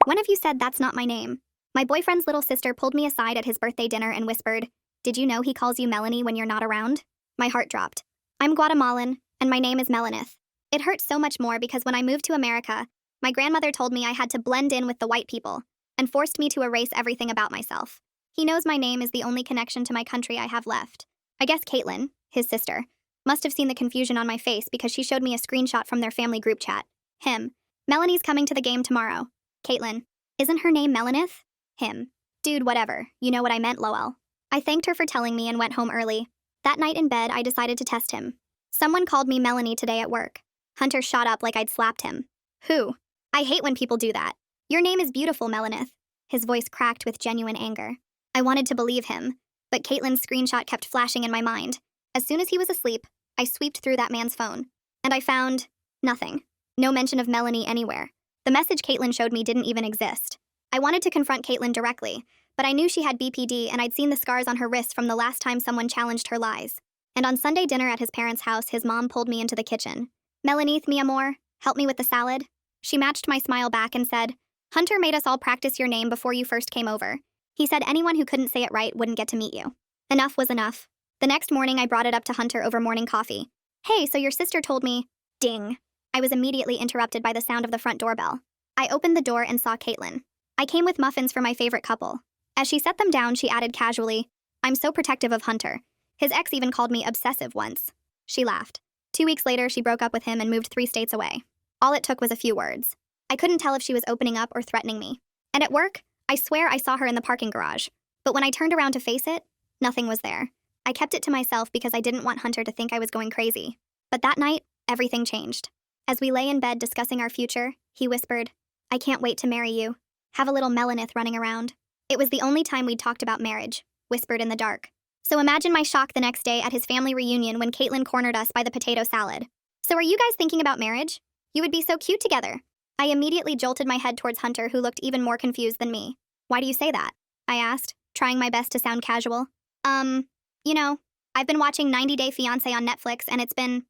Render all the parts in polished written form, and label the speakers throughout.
Speaker 1: When have you said that's not my name? My boyfriend's little sister pulled me aside at his birthday dinner and whispered, "Did you know he calls you Melanie when you're not around?" My heart dropped. I'm Guatemalan, and my name is Melanith. It hurt so much more because when I moved to America, my grandmother told me I had to blend in with the white people and forced me to erase everything about myself. He knows my name is the only connection to my country I have left. I guess Caitlyn, his sister, must have seen the confusion on my face because she showed me a screenshot from their family group chat. Him. Melanie's coming to the game tomorrow. Caitlyn. Isn't her name Melanith? Him. Dude, whatever. You know what I meant, lol. I thanked her for telling me and went home early. That night in bed, I decided to test him. Someone called me Melanie today at work. Hunter shot up like I'd slapped him. Who? I hate when people do that. Your name is beautiful, Melanith. His voice cracked with genuine anger. I wanted to believe him, but Caitlyn's screenshot kept flashing in my mind. As soon as he was asleep, I sweeped through that man's phone, and I found nothing. No mention of Melanie anywhere. The message Caitlyn showed me didn't even exist. I wanted to confront Caitlyn directly, but I knew she had BPD and I'd seen the scars on her wrists from the last time someone challenged her lies. And on Sunday dinner at his parents' house, his mom pulled me into the kitchen. "Melanith, mi amor, help me with the salad." She matched my smile back and said, "Hunter made us all practice your name before you first came over. He said anyone who couldn't say it right wouldn't get to meet you." Enough was enough. The next morning, I brought it up to Hunter over morning coffee. "Hey, so your sister told me..." Ding. I was immediately interrupted by the sound of the front doorbell. I opened the door and saw Caitlyn. I came with muffins for my favorite couple. As she set them down, she added casually, "I'm so protective of Hunter. His ex even called me obsessive once." She laughed. 2 weeks later, she broke up with him and moved 3 states away. All it took was a few words. I couldn't tell if she was opening up or threatening me. And at work, I swear I saw her in the parking garage. But when I turned around to face it, nothing was there. I kept it to myself because I didn't want Hunter to think I was going crazy. But that night, everything changed. As we lay in bed discussing our future, he whispered, "I can't wait to marry you. Have a little Melanith running around." It was the only time we'd talked about marriage, whispered in the dark. So imagine my shock the next day at his family reunion when Caitlyn cornered us by the potato salad. "So are you guys thinking about marriage? You would be so cute together." I immediately jolted my head towards Hunter, who looked even more confused than me. "Why do you say that?" I asked, trying my best to sound casual. You know, I've been watching 90 Day Fiancé on Netflix and it's been,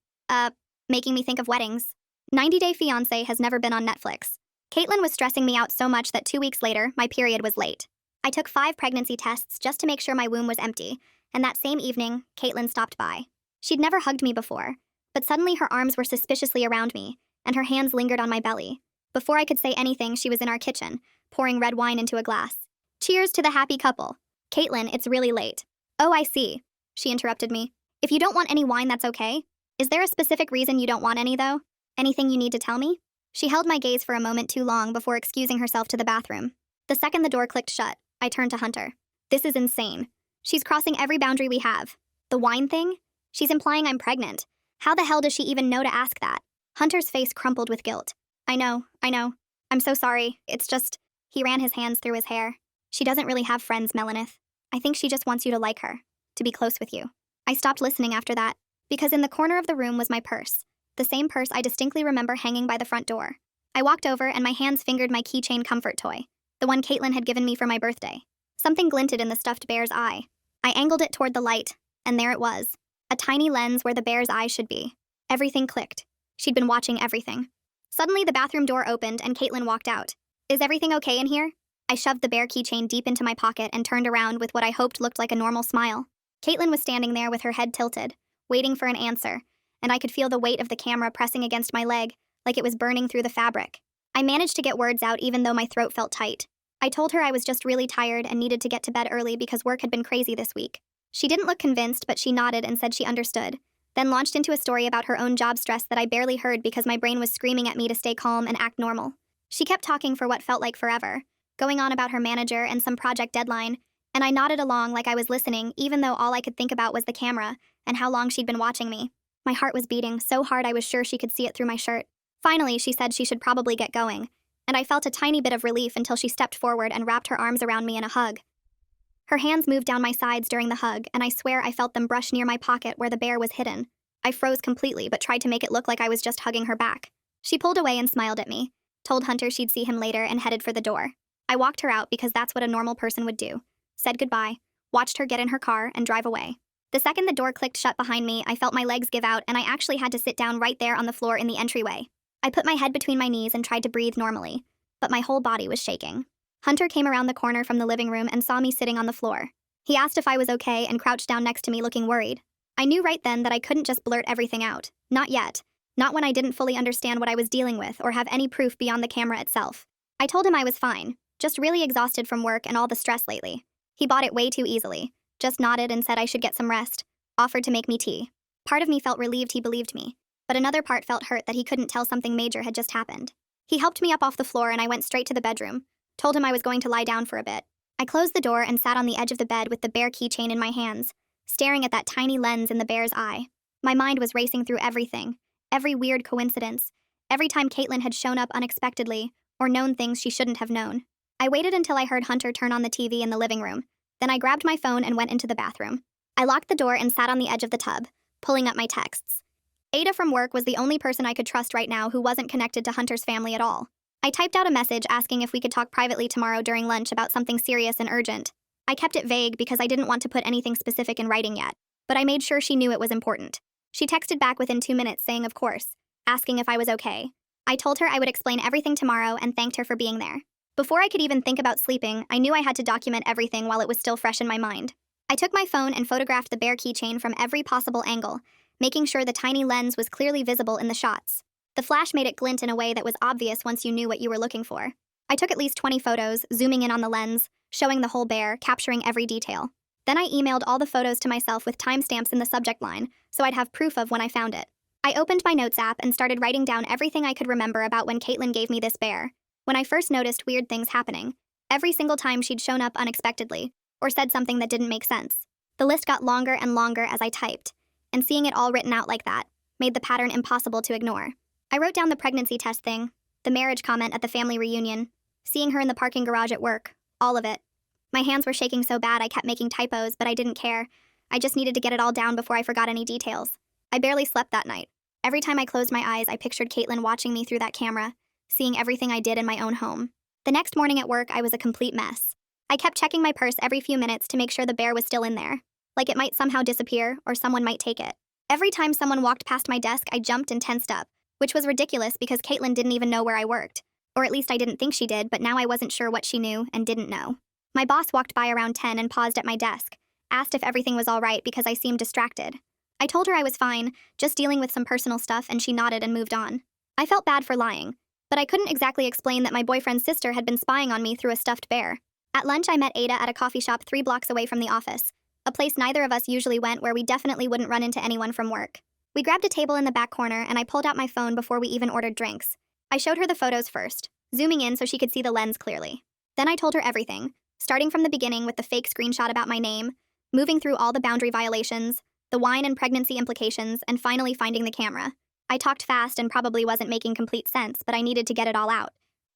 Speaker 1: making me think of weddings. 90 Day Fiancé has never been on Netflix. Caitlyn was stressing me out so much that 2 weeks later, my period was late. I took 5 pregnancy tests just to make sure my womb was empty, and that same evening, Caitlyn stopped by. She'd never hugged me before, but suddenly her arms were suspiciously around me, and her hands lingered on my belly. Before I could say anything, she was in our kitchen, pouring red wine into a glass. "Cheers to the happy couple." "Caitlyn, it's really late." "Oh, I see," she interrupted me. "If you don't want any wine, that's okay. Is there a specific reason you don't want any, though? Anything you need to tell me?" She held my gaze for a moment too long before excusing herself to the bathroom. The second the door clicked shut, I turned to Hunter. "This is insane. She's crossing every boundary we have. The wine thing? She's implying I'm pregnant. How the hell does she even know to ask that?" Hunter's face crumpled with guilt. I know. I'm so sorry. It's just..." He ran his hands through his hair. "She doesn't really have friends, Melanith. I think she just wants you to like her, to be close with you." I stopped listening after that, because in the corner of the room was my purse. The same purse I distinctly remember hanging by the front door. I walked over and my hands fingered my keychain comfort toy, the one Caitlyn had given me for my birthday. Something glinted in the stuffed bear's eye. I angled it toward the light, and there it was. A tiny lens where the bear's eye should be. Everything clicked. She'd been watching everything. Suddenly, the bathroom door opened and Caitlyn walked out. "Is everything okay in here?" I shoved the bear keychain deep into my pocket and turned around with what I hoped looked like a normal smile. Caitlyn was standing there with her head tilted, waiting for an answer, and I could feel the weight of the camera pressing against my leg, like it was burning through the fabric. I managed to get words out even though my throat felt tight. I told her I was just really tired and needed to get to bed early because work had been crazy this week. She didn't look convinced, but she nodded and said she understood, then launched into a story about her own job stress that I barely heard because my brain was screaming at me to stay calm and act normal. She kept talking for what felt like forever, going on about her manager and some project deadline, and I nodded along like I was listening, even though all I could think about was the camera and how long she'd been watching me. My heart was beating so hard I was sure she could see it through my shirt. Finally, she said she should probably get going, and I felt a tiny bit of relief until she stepped forward and wrapped her arms around me in a hug. Her hands moved down my sides during the hug, and I swear I felt them brush near my pocket where the bear was hidden. I froze completely, but tried to make it look like I was just hugging her back. She pulled away and smiled at me, told Hunter she'd see him later, and headed for the door. I walked her out because that's what a normal person would do. Said goodbye, watched her get in her car, and drive away. The second the door clicked shut behind me, I felt my legs give out, and I actually had to sit down right there on the floor in the entryway. I put my head between my knees and tried to breathe normally. but my whole body was shaking. Hunter came around the corner from the living room and saw me sitting on the floor. He asked if I was okay and crouched down next to me looking worried. I knew right then that I couldn't just blurt everything out. Not yet. Not when I didn't fully understand what I was dealing with or have any proof beyond the camera itself. I told him I was fine, just really exhausted from work and all the stress lately. He bought it way too easily, just nodded and said I should get some rest, offered to make me tea. Part of me felt relieved he believed me, but another part felt hurt that he couldn't tell something major had just happened. He helped me up off the floor and I went straight to the bedroom, told him I was going to lie down for a bit. I closed the door and sat on the edge of the bed with the bear keychain in my hands, staring at that tiny lens in the bear's eye. My mind was racing through everything, every weird coincidence, every time Caitlyn had shown up unexpectedly or known things she shouldn't have known. I waited until I heard Hunter turn on the TV in the living room. Then I grabbed my phone and went into the bathroom. I locked the door and sat on the edge of the tub, pulling up my texts. Ada from work was the only person I could trust right now who wasn't connected to Hunter's family at all. I typed out a message asking if we could talk privately tomorrow during lunch about something serious and urgent. I kept it vague because I didn't want to put anything specific in writing yet, but I made sure she knew it was important. She texted back within 2 minutes saying of course, asking if I was okay. I told her I would explain everything tomorrow and thanked her for being there. Before I could even think about sleeping, I knew I had to document everything while it was still fresh in my mind. I took my phone and photographed the bear keychain from every possible angle, making sure the tiny lens was clearly visible in the shots. The flash made it glint in a way that was obvious once you knew what you were looking for. I took at least 20 photos, zooming in on the lens, showing the whole bear, capturing every detail. Then I emailed all the photos to myself with timestamps in the subject line, so I'd have proof of when I found it. I opened my notes app and started writing down everything I could remember about when Caitlyn gave me this bear. When I first noticed weird things happening, every single time she'd shown up unexpectedly, or said something that didn't make sense. The list got longer and longer as I typed, and seeing it all written out like that made the pattern impossible to ignore. I wrote down the pregnancy test thing, the marriage comment at the family reunion, seeing her in the parking garage at work, all of it. My hands were shaking so bad I kept making typos, but I didn't care. I just needed to get it all down before I forgot any details. I barely slept that night. Every time I closed my eyes, I pictured Caitlyn watching me through that camera, seeing everything I did in my own home. The next morning at work, I was a complete mess. I kept checking my purse every few minutes to make sure the bear was still in there, like it might somehow disappear or someone might take it. Every time someone walked past my desk, I jumped and tensed up, which was ridiculous because Caitlyn didn't even know where I worked. Or at least I didn't think she did, but now I wasn't sure what she knew and didn't know. My boss walked by around 10 and paused at my desk, asked if everything was all right because I seemed distracted. I told her I was fine, just dealing with some personal stuff, and she nodded and moved on. I felt bad for lying, but I couldn't exactly explain that my boyfriend's sister had been spying on me through a stuffed bear. At lunch, I met Ada at a coffee shop 3 blocks away from the office, a place neither of us usually went where we definitely wouldn't run into anyone from work. We grabbed a table in the back corner and I pulled out my phone before we even ordered drinks. I showed her the photos first, zooming in so she could see the lens clearly. Then I told her everything, starting from the beginning with the fake screenshot about my name, moving through all the boundary violations, the wine and pregnancy implications, and finally finding the camera. I talked fast and probably wasn't making complete sense, but I needed to get it all out.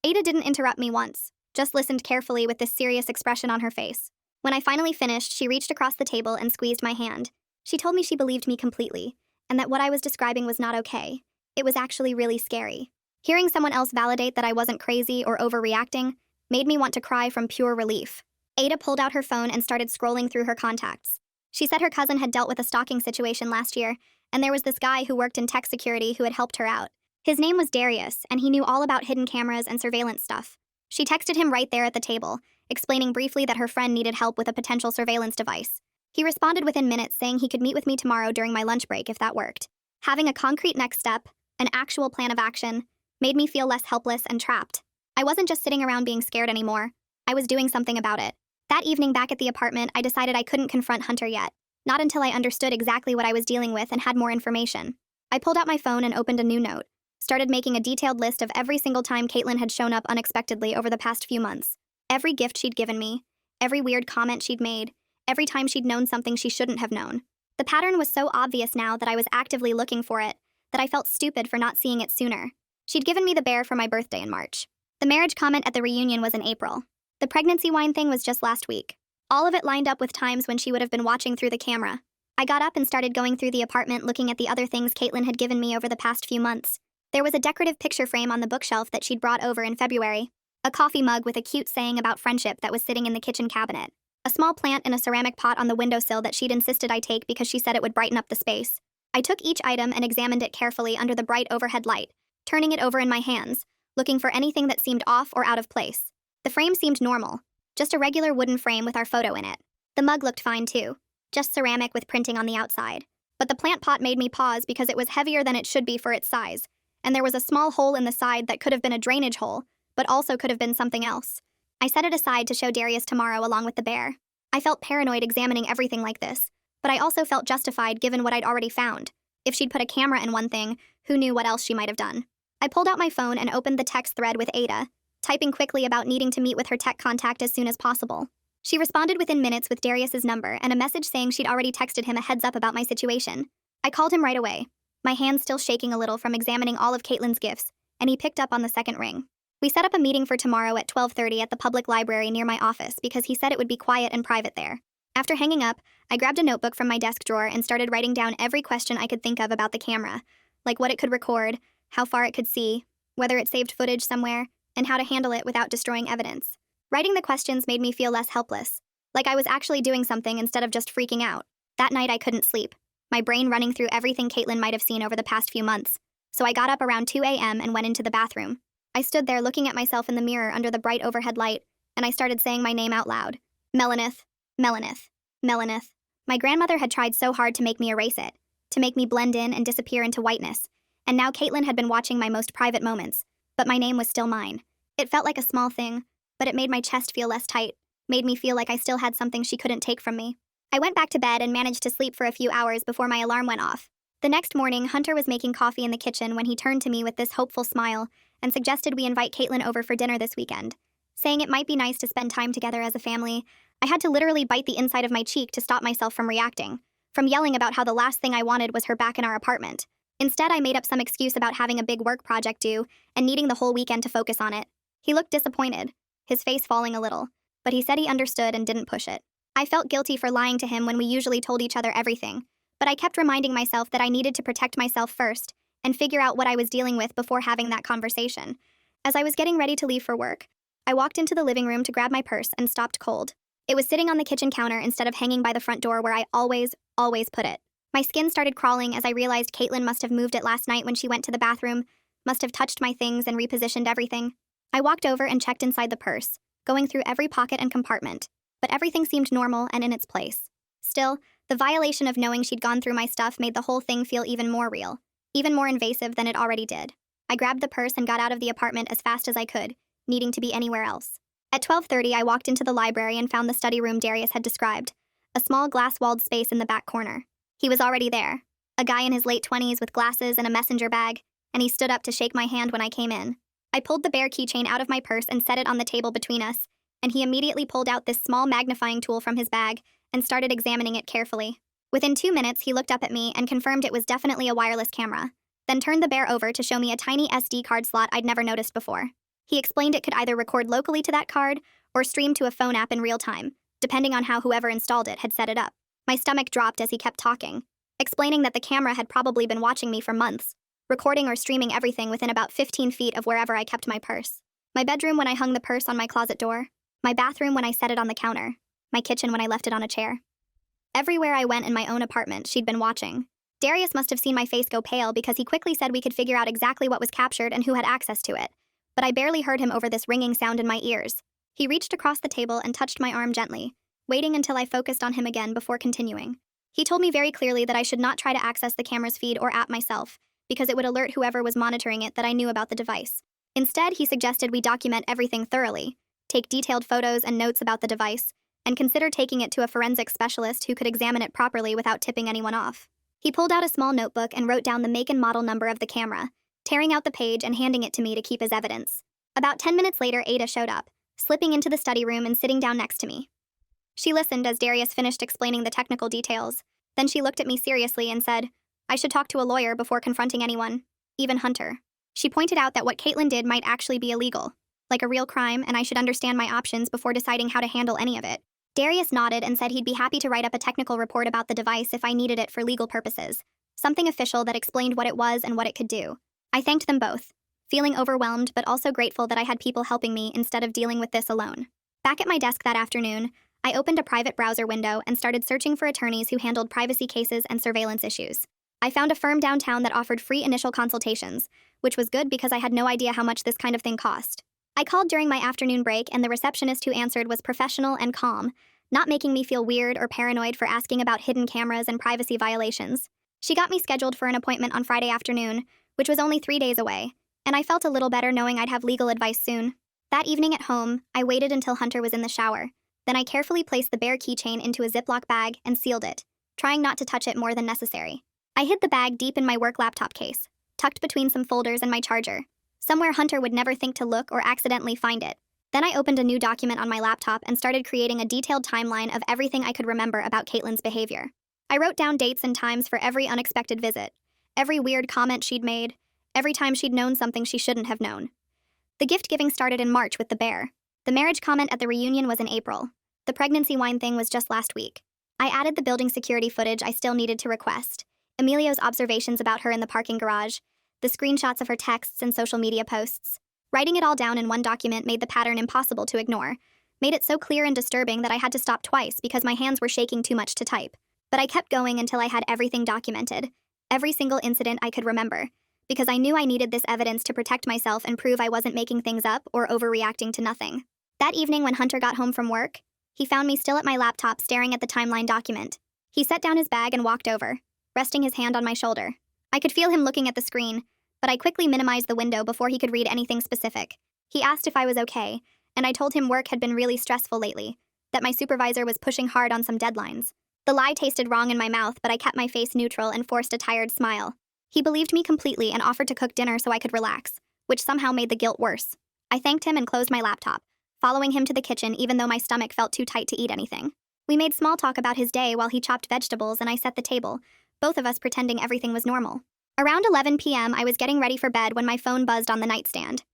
Speaker 1: Ada didn't interrupt me once, just listened carefully with this serious expression on her face. When I finally finished, she reached across the table and squeezed my hand. She told me she believed me completely, and that what I was describing was not okay. It was actually really scary. Hearing someone else validate that I wasn't crazy or overreacting made me want to cry from pure relief. Ada pulled out her phone and started scrolling through her contacts. She said her cousin had dealt with a stalking situation last year, and there was this guy who worked in tech security who had helped her out. His name was Darius, and he knew all about hidden cameras and surveillance stuff. She texted him right there at the table, explaining briefly that her friend needed help with a potential surveillance device. He responded within minutes saying he could meet with me tomorrow during my lunch break if that worked. Having a concrete next step, an actual plan of action, made me feel less helpless and trapped. I wasn't just sitting around being scared anymore. I was doing something about it. That evening back at the apartment, I decided I couldn't confront Hunter yet. Not until I understood exactly what I was dealing with and had more information. I pulled out my phone and opened a new note. Started making a detailed list of every single time Caitlyn had shown up unexpectedly over the past few months. Every gift she'd given me, every weird comment she'd made, every time she'd known something she shouldn't have known. The pattern was so obvious now that I was actively looking for it, that I felt stupid for not seeing it sooner. She'd given me the bear for my birthday in March. The marriage comment at the reunion was in April. The pregnancy wine thing was just last week. All of it lined up with times when she would have been watching through the camera. I got up and started going through the apartment looking at the other things Caitlyn had given me over the past few months. There was a decorative picture frame on the bookshelf that she'd brought over in February, a coffee mug with a cute saying about friendship that was sitting in the kitchen cabinet, a small plant in a ceramic pot on the windowsill that she'd insisted I take because she said it would brighten up the space. I took each item and examined it carefully under the bright overhead light, turning it over in my hands, looking for anything that seemed off or out of place. The frame seemed normal, just a regular wooden frame with our photo in it. The mug looked fine too, just ceramic with printing on the outside. But the plant pot made me pause because it was heavier than it should be for its size, and there was a small hole in the side that could have been a drainage hole, but also could have been something else. I set it aside to show Darius tomorrow along with the bear. I felt paranoid examining everything like this, but I also felt justified given what I'd already found. If she'd put a camera in one thing, who knew what else she might have done? I pulled out my phone and opened the text thread with Ada, typing quickly about needing to meet with her tech contact as soon as possible. She responded within minutes with Darius's number and a message saying she'd already texted him a heads up about my situation. I called him right away, my hands still shaking a little from examining all of Caitlyn's gifts, and he picked up on the second ring. We set up a meeting for tomorrow at 12:30 at the public library near my office because he said it would be quiet and private there. After hanging up, I grabbed a notebook from my desk drawer and started writing down every question I could think of about the camera, like what it could record, how far it could see, whether it saved footage somewhere, and how to handle it without destroying evidence. Writing the questions made me feel less helpless, like I was actually doing something instead of just freaking out. That night I couldn't sleep, my brain running through everything Caitlyn might have seen over the past few months, so I got up around 2 a.m. and went into the bathroom. I stood there looking at myself in the mirror under the bright overhead light, and I started saying my name out loud. Melanith, Melanith, Melanith. My grandmother had tried so hard to make me erase it, to make me blend in and disappear into whiteness, and now Caitlyn had been watching my most private moments, but my name was still mine. It felt like a small thing, but it made my chest feel less tight, made me feel like I still had something she couldn't take from me. I went back to bed and managed to sleep for a few hours before my alarm went off. The next morning, Hunter was making coffee in the kitchen when he turned to me with this hopeful smile and suggested we invite Caitlyn over for dinner this weekend, saying it might be nice to spend time together as a family. I had to literally bite the inside of my cheek to stop myself from reacting, from yelling about how the last thing I wanted was her back in our apartment. Instead, I made up some excuse about having a big work project due and needing the whole weekend to focus on it. He looked disappointed, his face falling a little, but he said he understood and didn't push it. I felt guilty for lying to him when we usually told each other everything, but I kept reminding myself that I needed to protect myself first and figure out what I was dealing with before having that conversation. As I was getting ready to leave for work, I walked into the living room to grab my purse and stopped cold. It was sitting on the kitchen counter instead of hanging by the front door where I always put it. My skin started crawling as I realized Caitlyn must have moved it last night when she went to the bathroom, must have touched my things and repositioned everything. I walked over and checked inside the purse, going through every pocket and compartment, but everything seemed normal and in its place. Still, the violation of knowing she'd gone through my stuff made the whole thing feel even more real, even more invasive than it already did. I grabbed the purse and got out of the apartment as fast as I could, needing to be anywhere else. At 12:30, I walked into the library and found the study room Darius had described, a small glass-walled space in the back corner. He was already there, a guy in his late 20s with glasses and a messenger bag, and he stood up to shake my hand when I came in. I pulled the bear keychain out of my purse and set it on the table between us, and he immediately pulled out this small magnifying tool from his bag and started examining it carefully. Within 2 minutes, he looked up at me and confirmed it was definitely a wireless camera, then turned the bear over to show me a tiny SD card slot I'd never noticed before. He explained it could either record locally to that card or stream to a phone app in real time, depending on how whoever installed it had set it up. My stomach dropped as he kept talking, explaining that the camera had probably been watching me for months, recording or streaming everything within about 15 feet of wherever I kept my purse. My bedroom when I hung the purse on my closet door, my bathroom when I set it on the counter, my kitchen when I left it on a chair. Everywhere I went in my own apartment, she'd been watching. Darius must have seen my face go pale because he quickly said we could figure out exactly what was captured and who had access to it, but I barely heard him over this ringing sound in my ears. He reached across the table and touched my arm gently, waiting until I focused on him again before continuing. He told me very clearly that I should not try to access the camera's feed or app myself, because it would alert whoever was monitoring it that I knew about the device. Instead, he suggested we document everything thoroughly, take detailed photos and notes about the device, and consider taking it to a forensics specialist who could examine it properly without tipping anyone off. He pulled out a small notebook and wrote down the make and model number of the camera, tearing out the page and handing it to me to keep as evidence. About 10 minutes later, Ada showed up, slipping into the study room and sitting down next to me. She listened as Darius finished explaining the technical details. Then she looked at me seriously and said, I should talk to a lawyer before confronting anyone, even Hunter. She pointed out that what Caitlyn did might actually be illegal, like a real crime, and I should understand my options before deciding how to handle any of it. Darius nodded and said he'd be happy to write up a technical report about the device if I needed it for legal purposes, something official that explained what it was and what it could do. I thanked them both, feeling overwhelmed but also grateful that I had people helping me instead of dealing with this alone. Back at my desk that afternoon, I opened a private browser window and started searching for attorneys who handled privacy cases and surveillance issues. I found a firm downtown that offered free initial consultations, which was good because I had no idea how much this kind of thing cost. I called during my afternoon break, and the receptionist who answered was professional and calm, not making me feel weird or paranoid for asking about hidden cameras and privacy violations. She got me scheduled for an appointment on Friday afternoon, which was only 3 days away, and I felt a little better knowing I'd have legal advice soon. That evening at home, I waited until Hunter was in the shower. Then I carefully placed the bear keychain into a Ziploc bag and sealed it, trying not to touch it more than necessary. I hid the bag deep in my work laptop case, tucked between some folders and my charger, somewhere Hunter would never think to look or accidentally find it. Then I opened a new document on my laptop and started creating a detailed timeline of everything I could remember about Caitlyn's behavior. I wrote down dates and times for every unexpected visit, every weird comment she'd made, every time she'd known something she shouldn't have known. The gift-giving started in March with the bear. The marriage comment at the reunion was in April. The pregnancy wine thing was just last week. I added the building security footage I still needed to request, Emilio's observations about her in the parking garage, the screenshots of her texts and social media posts. Writing it all down in one document made the pattern impossible to ignore, made it so clear and disturbing that I had to stop twice because my hands were shaking too much to type. But I kept going until I had everything documented, every single incident I could remember, because I knew I needed this evidence to protect myself and prove I wasn't making things up or overreacting to nothing. That evening when Hunter got home from work, he found me still at my laptop staring at the timeline document. He set down his bag and walked over, resting his hand on my shoulder. I could feel him looking at the screen, but I quickly minimized the window before he could read anything specific. He asked if I was okay, and I told him work had been really stressful lately, that my supervisor was pushing hard on some deadlines. The lie tasted wrong in my mouth, but I kept my face neutral and forced a tired smile. He believed me completely and offered to cook dinner so I could relax, which somehow made the guilt worse. I thanked him and closed my laptop, following him to the kitchen even though my stomach felt too tight to eat anything. We made small talk about his day while he chopped vegetables and I set the table, both of us pretending everything was normal. Around 11 p.m., I was getting ready for bed when my phone buzzed on the nightstand.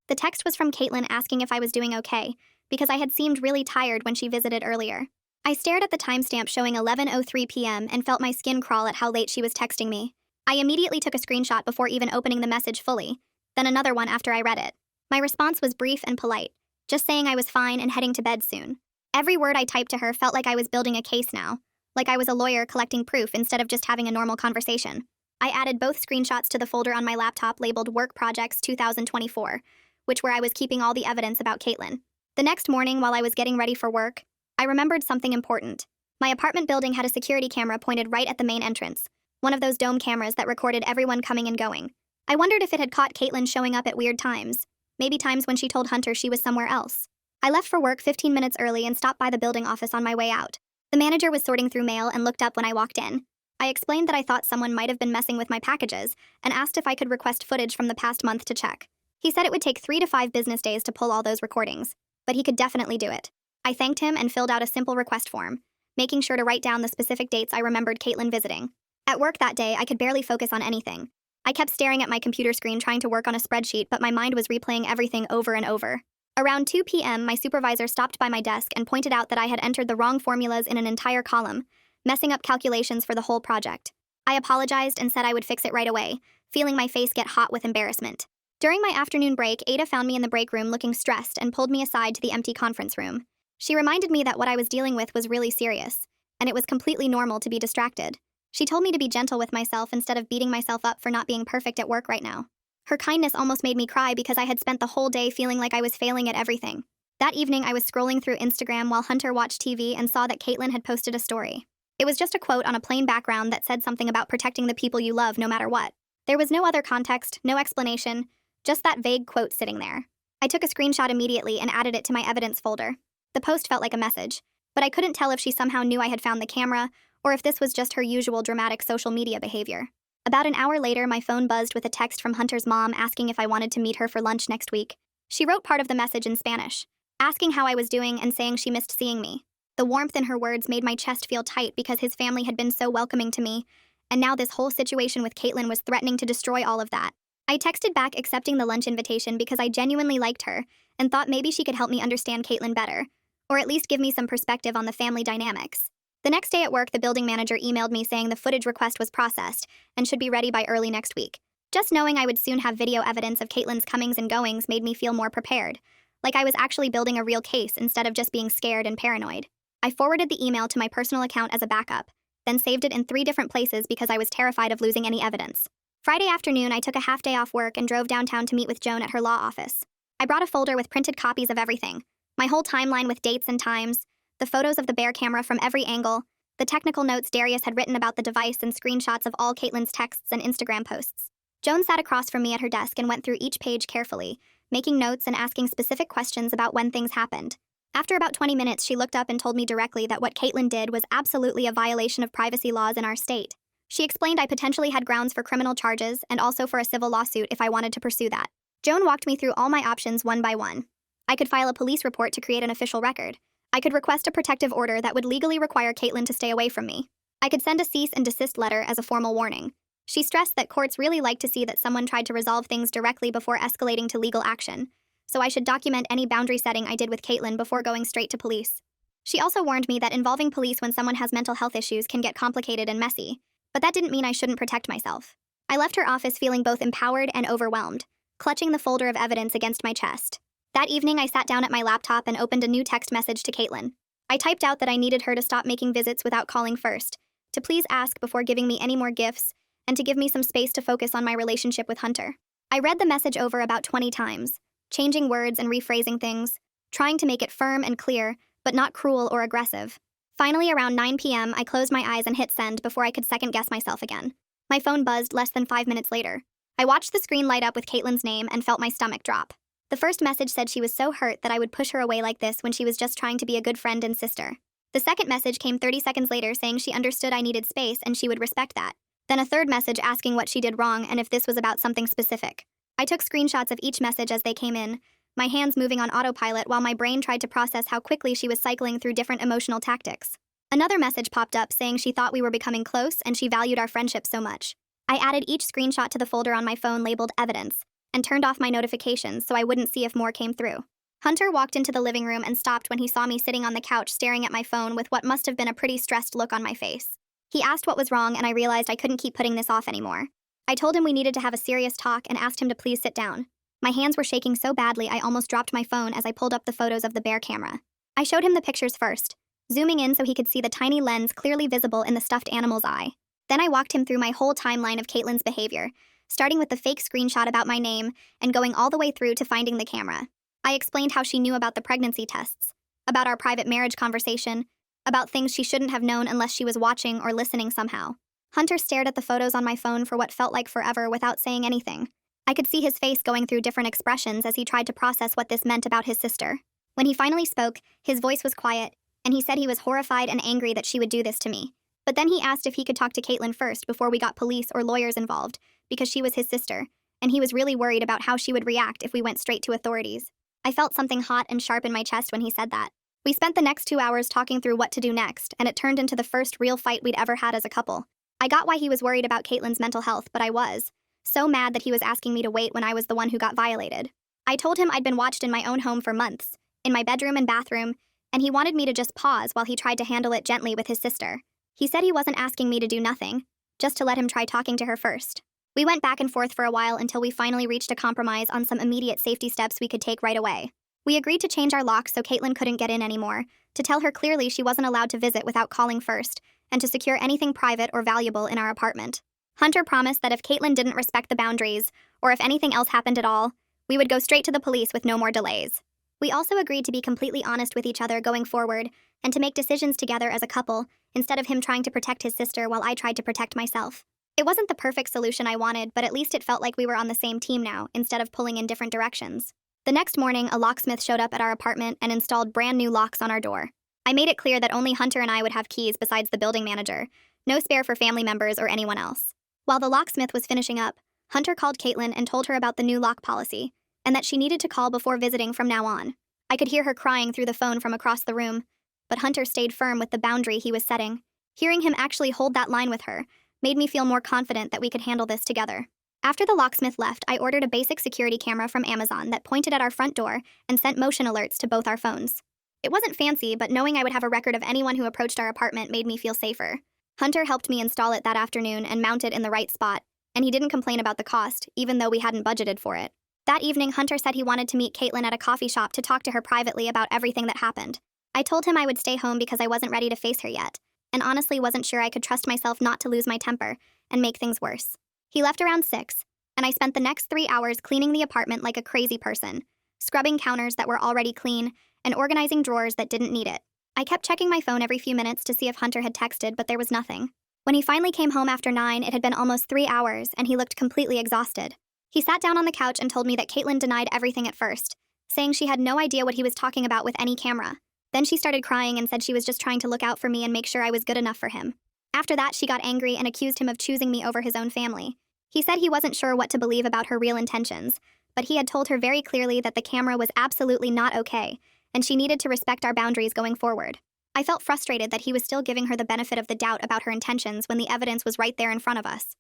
Speaker 1: The text was from Caitlyn asking if I was doing okay, because I had seemed really tired when she visited earlier. I stared at the timestamp showing 11:03 p.m. and felt my skin crawl at how late she was texting me. I immediately took a screenshot before even opening the message fully, then another one after I read it. My response was brief and polite, just saying I was fine and heading to bed soon. Every word I typed to her felt like I was building a case now, like I was a lawyer collecting proof instead of just having a normal conversation. I added both screenshots to the folder on my laptop labeled Work Projects 2024, which where I was keeping all the evidence about Caitlyn. The next morning, while I was getting ready for work, I remembered something important. My apartment building had a security camera pointed right at the main entrance, one of those dome cameras that recorded everyone coming and going. I wondered if it had caught Caitlyn showing up at weird times, maybe times when she told Hunter she was somewhere else. I left for work 15 minutes early and stopped by the building office on my way out. The manager was sorting through mail and looked up when I walked in. I explained that I thought someone might have been messing with my packages and asked if I could request footage from the past month to check. He said it would take 3 to 5 business days to pull all those recordings, but he could definitely do it. I thanked him and filled out a simple request form, making sure to write down the specific dates I remembered Caitlyn visiting. At work that day, I could barely focus on anything. I kept staring at my computer screen trying to work on a spreadsheet, but my mind was replaying everything over and over. Around 2 p.m., my supervisor stopped by my desk and pointed out that I had entered the wrong formulas in an entire column, messing up calculations for the whole project. I apologized and said I would fix it right away, feeling my face get hot with embarrassment. During my afternoon break, Ada found me in the break room looking stressed and pulled me aside to the empty conference room. She reminded me that what I was dealing with was really serious, and it was completely normal to be distracted. She told me to be gentle with myself instead of beating myself up for not being perfect at work right now. Her kindness almost made me cry because I had spent the whole day feeling like I was failing at everything. That evening, I was scrolling through Instagram while Hunter watched TV and saw that Caitlyn had posted a story. It was just a quote on a plain background that said something about protecting the people you love no matter what. There was no other context, no explanation, just that vague quote sitting there. I took a screenshot immediately and added it to my evidence folder. The post felt like a message, but I couldn't tell if she somehow knew I had found the camera or if this was just her usual dramatic social media behavior. About an hour later, my phone buzzed with a text from Hunter's mom asking if I wanted to meet her for lunch next week. She wrote part of the message in Spanish, asking how I was doing and saying she missed seeing me. The warmth in her words made my chest feel tight because his family had been so welcoming to me, and now this whole situation with Caitlyn was threatening to destroy all of that. I texted back accepting the lunch invitation because I genuinely liked her and thought maybe she could help me understand Caitlyn better, or at least give me some perspective on the family dynamics. The next day at work, the building manager emailed me saying the footage request was processed and should be ready by early next week. Just knowing I would soon have video evidence of Caitlyn's comings and goings made me feel more prepared, like I was actually building a real case instead of just being scared and paranoid. I forwarded the email to my personal account as a backup, then saved it in 3 different places because I was terrified of losing any evidence. Friday afternoon, I took a half day off work and drove downtown to meet with Joan at her law office. I brought a folder with printed copies of everything, my whole timeline with dates and times, the photos of the bear camera from every angle, the technical notes Darius had written about the device, and screenshots of all Caitlyn's texts and Instagram posts. Joan sat across from me at her desk and went through each page carefully, making notes and asking specific questions about when things happened. After about 20 minutes, she looked up and told me directly that what Caitlyn did was absolutely a violation of privacy laws in our state. She explained I potentially had grounds for criminal charges and also for a civil lawsuit if I wanted to pursue that. Joan walked me through all my options one by one. I could file a police report to create an official record. I could request a protective order that would legally require Caitlyn to stay away from me. I could send a cease and desist letter as a formal warning. She stressed that courts really like to see that someone tried to resolve things directly before escalating to legal action, so I should document any boundary setting I did with Caitlyn before going straight to police. She also warned me that involving police when someone has mental health issues can get complicated and messy, but that didn't mean I shouldn't protect myself. I left her office feeling both empowered and overwhelmed, clutching the folder of evidence against my chest. That evening, I sat down at my laptop and opened a new text message to Caitlyn. I typed out that I needed her to stop making visits without calling first, to please ask before giving me any more gifts, and to give me some space to focus on my relationship with Hunter. I read the message over about 20 times, changing words and rephrasing things, trying to make it firm and clear, but not cruel or aggressive. Finally, around 9 p.m., I closed my eyes and hit send before I could second-guess myself again. My phone buzzed less than 5 minutes later. I watched the screen light up with Caitlyn's name and felt my stomach drop. The first message said she was so hurt that I would push her away like this when she was just trying to be a good friend and sister. The second message came 30 seconds later saying she understood I needed space and she would respect that. Then a third message asking what she did wrong and if this was about something specific. I took screenshots of each message as they came in, my hands moving on autopilot while my brain tried to process how quickly she was cycling through different emotional tactics. Another message popped up saying she thought we were becoming close and she valued our friendship so much. I added each screenshot to the folder on my phone labeled evidence and turned off my notifications so I wouldn't see if more came through. Hunter walked into the living room and stopped when he saw me sitting on the couch staring at my phone with what must have been a pretty stressed look on my face. He asked what was wrong and I realized I couldn't keep putting this off anymore. I told him we needed to have a serious talk and asked him to please sit down. My hands were shaking so badly I almost dropped my phone as I pulled up the photos of the bear camera. I showed him the pictures first, zooming in so he could see the tiny lens clearly visible in the stuffed animal's eye. Then I walked him through my whole timeline of Caitlyn's behavior, starting with the fake screenshot about my name and going all the way through to finding the camera. I explained how she knew about the pregnancy tests, about our private marriage conversation, about things she shouldn't have known unless she was watching or listening somehow. Hunter stared at the photos on my phone for what felt like forever without saying anything. I could see his face going through different expressions as he tried to process what this meant about his sister. When he finally spoke, his voice was quiet, and he said he was horrified and angry that she would do this to me. But then he asked if he could talk to Caitlyn first before we got police or lawyers involved, because she was his sister, and he was really worried about how she would react if we went straight to authorities. I felt something hot and sharp in my chest when he said that. We spent the next 2 hours talking through what to do next, and it turned into the first real fight we'd ever had as a couple. I got why he was worried about Caitlyn's mental health, but I was so mad that he was asking me to wait when I was the one who got violated. I told him I'd been watched in my own home for months, in my bedroom and bathroom, and he wanted me to just pause while he tried to handle it gently with his sister. He said he wasn't asking me to do nothing, just to let him try talking to her first. We went back and forth for a while until we finally reached a compromise on some immediate safety steps we could take right away. We agreed to change our locks so Caitlyn couldn't get in anymore, to tell her clearly she wasn't allowed to visit without calling first, and to secure anything private or valuable in our apartment. Hunter promised that if Caitlyn didn't respect the boundaries, or if anything else happened at all, we would go straight to the police with no more delays. We also agreed to be completely honest with each other going forward, and to make decisions together as a couple, instead of him trying to protect his sister while I tried to protect myself. It wasn't the perfect solution I wanted, but at least it felt like we were on the same team now, instead of pulling in different directions. The next morning, a locksmith showed up at our apartment and installed brand new locks on our door. I made it clear that only Hunter and I would have keys besides the building manager, no spare for family members or anyone else. While the locksmith was finishing up, Hunter called Caitlyn and told her about the new lock policy, and that she needed to call before visiting from now on. I could hear her crying through the phone from across the room, but Hunter stayed firm with the boundary he was setting. Hearing him actually hold that line with her made me feel more confident that we could handle this together. After the locksmith left, I ordered a basic security camera from Amazon that pointed at our front door and sent motion alerts to both our phones. It wasn't fancy, but knowing I would have a record of anyone who approached our apartment made me feel safer. Hunter helped me install it that afternoon and mount it in the right spot, and he didn't complain about the cost, even though we hadn't budgeted for it. That evening, Hunter said he wanted to meet Caitlyn at a coffee shop to talk to her privately about everything that happened. I told him I would stay home because I wasn't ready to face her yet, and honestly wasn't sure I could trust myself not to lose my temper and make things worse. He left around 6, and I spent the next 3 hours cleaning the apartment like a crazy person, scrubbing counters that were already clean and organizing drawers that didn't need it. I kept checking my phone every few minutes to see if Hunter had texted, but there was nothing. When he finally came home after 9, it had been almost 3 hours, and he looked completely exhausted. He sat down on the couch and told me that Caitlyn denied everything at first, saying she had no idea what he was talking about with any camera. Then she started crying and said she was just trying to look out for me and make sure I was good enough for him. After that, she got angry and accused him of choosing me over his own family. He said he wasn't sure what to believe about her real intentions, but he had told her very clearly that the camera was absolutely not okay, and she needed to respect our boundaries going forward. I felt frustrated that he was still giving her the benefit of the doubt about her intentions when the evidence was right there in front of us.